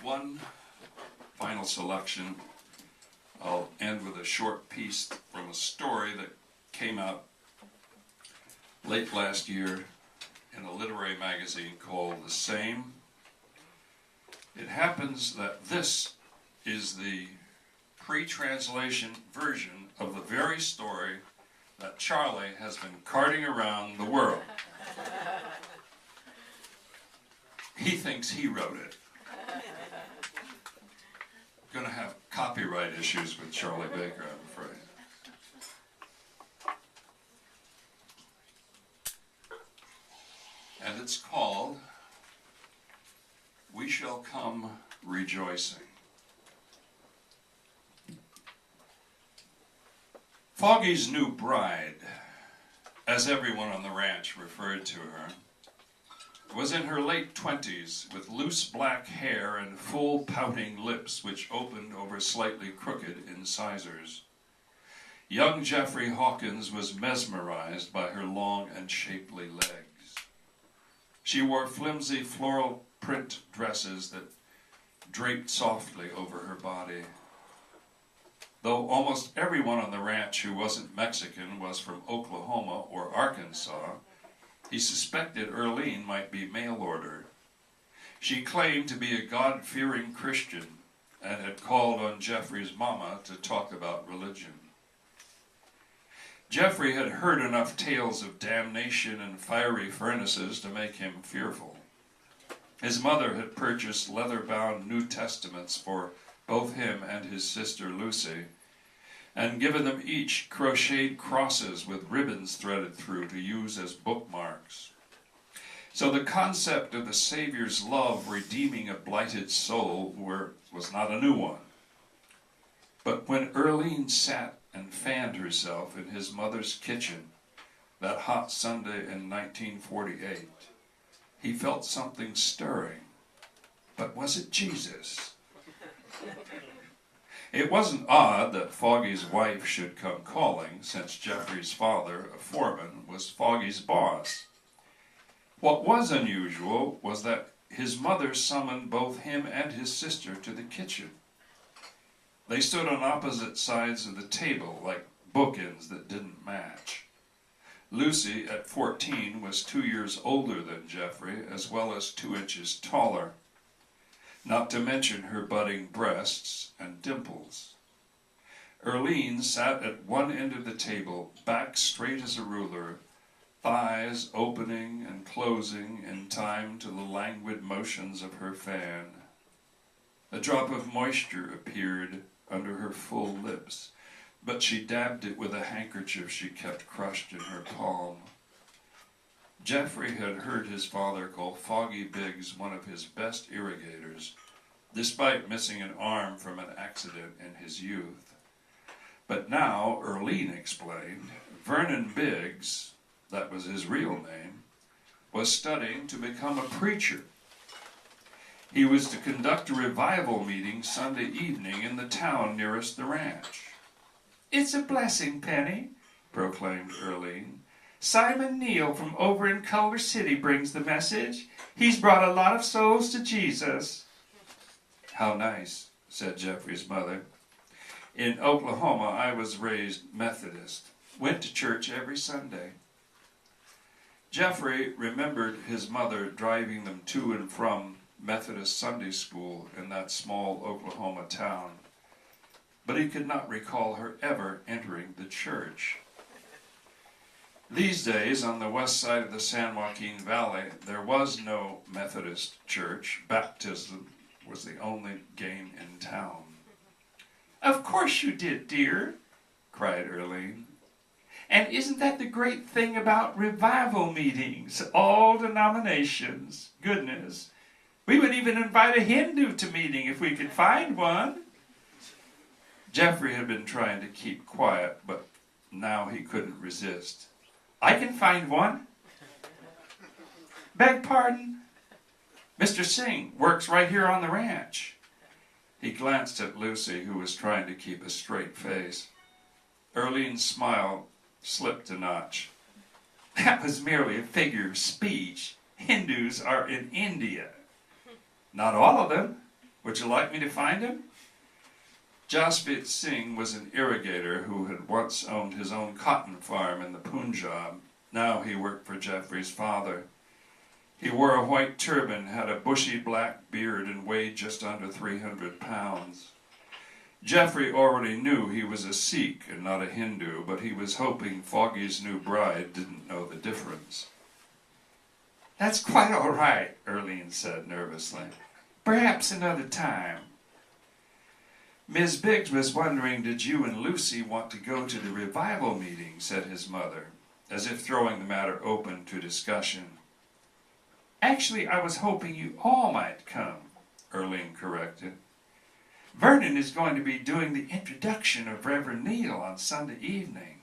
One final selection. I'll end with a short piece from a story that came out late last year in a literary magazine called The Same. It happens that this is the pre-translation version of the very story that Charlie has been carting around the world. He thinks he wrote it. Going to have copyright issues with Charlie Baker, I'm afraid. And it's called We Shall Come Rejoicing. Foggy's new bride, as everyone on the ranch referred to her, was in her late 20s with loose black hair and full pouting lips which opened over slightly crooked incisors. Young Jeffrey Hawkins was mesmerized by her long and shapely legs. She wore flimsy floral print dresses that draped softly over her body. Though almost everyone on the ranch who wasn't Mexican was from Oklahoma or Arkansas, he suspected Earlene might be mail-order. She claimed to be a God-fearing Christian and had called on Jeffrey's mama to talk about religion. Jeffrey had heard enough tales of damnation and fiery furnaces to make him fearful. His mother had purchased leather-bound New Testaments for both him and his sister Lucy, and given them each crocheted crosses with ribbons threaded through to use as bookmarks. So the concept of the Savior's love redeeming a blighted soul was not a new one. But when Earlene sat and fanned herself in his mother's kitchen that hot Sunday in 1948, he felt something stirring. But was it Jesus? It wasn't odd that Foggy's wife should come calling, since Jeffrey's father, a foreman, was Foggy's boss. What was unusual was that his mother summoned both him and his sister to the kitchen. They stood on opposite sides of the table like bookends that didn't match. Lucy, at 14, was 2 years older than Jeffrey, as well as 2 inches taller, not to mention her budding breasts and dimples. Earlene sat at one end of the table, back straight as a ruler, thighs opening and closing in time to the languid motions of her fan. A drop of moisture appeared under her full lips, but she dabbed it with a handkerchief she kept crushed in her palm. Jeffrey had heard his father call Foggy Biggs one of his best irrigators, despite missing an arm from an accident in his youth. But now, Earlene explained, Vernon Biggs, that was his real name, was studying to become a preacher. He was to conduct a revival meeting Sunday evening in the town nearest the ranch. "It's a blessing, Penny," proclaimed Earlene. "Simon Neal from over in Culver City brings the message. He's brought a lot of souls to Jesus." "How nice," said Jeffrey's mother. "In Oklahoma, I was raised Methodist. Went to church every Sunday." Jeffrey remembered his mother driving them to and from Methodist Sunday school in that small Oklahoma town, but he could not recall her ever entering the church. These days, on the west side of the San Joaquin Valley, there was no Methodist church. Baptism was the only game in town. "Of course you did, dear," cried Earlene. "And isn't that the great thing about revival meetings? All denominations. Goodness. We would even invite a Hindu to meeting if we could find one." Jeffrey had been trying to keep quiet, but now he couldn't resist. "I can find one." "Beg pardon?" "Mr. Singh works right here on the ranch." He glanced at Lucy, who was trying to keep a straight face. Earlene's smile slipped a notch. "That was merely a figure of speech. Hindus are in India." "Not all of them." Would you like me to find him? Jasprit Singh was an irrigator who had once owned his own cotton farm in the Punjab. Now he worked for Geoffrey's father. He wore a white turban, had a bushy black beard, and weighed just under 300 pounds. Geoffrey already knew he was a Sikh and not a Hindu, but he was hoping Foggy's new bride didn't know the difference. "That's quite all right," Erlene said nervously. "Perhaps another time." "Miss Biggs was wondering, did you and Lucy want to go to the revival meeting?" said his mother, as if throwing the matter open to discussion. "Actually, I was hoping you all might come," Erlene corrected. "Vernon is going to be doing the introduction of Reverend Neal on Sunday evening."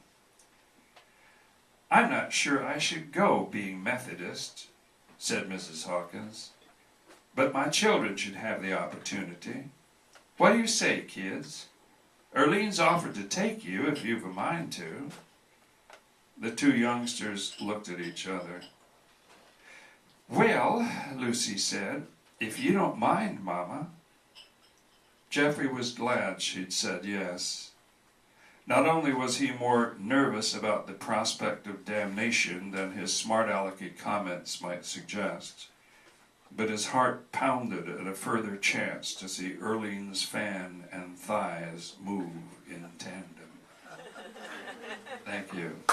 "I'm not sure I should go, being Methodist," said Mrs. Hawkins. "But my children should have the opportunity. What do you say, kids? Erlene's offered to take you if you've a mind to." The two youngsters looked at each other. "Well," Lucy said, "if you don't mind, Mama." Geoffrey was glad she'd said yes. Not only was he more nervous about the prospect of damnation than his smart-alecky comments might suggest, but his heart pounded at a further chance to see Erlene's fan and thighs move in tandem. Thank you.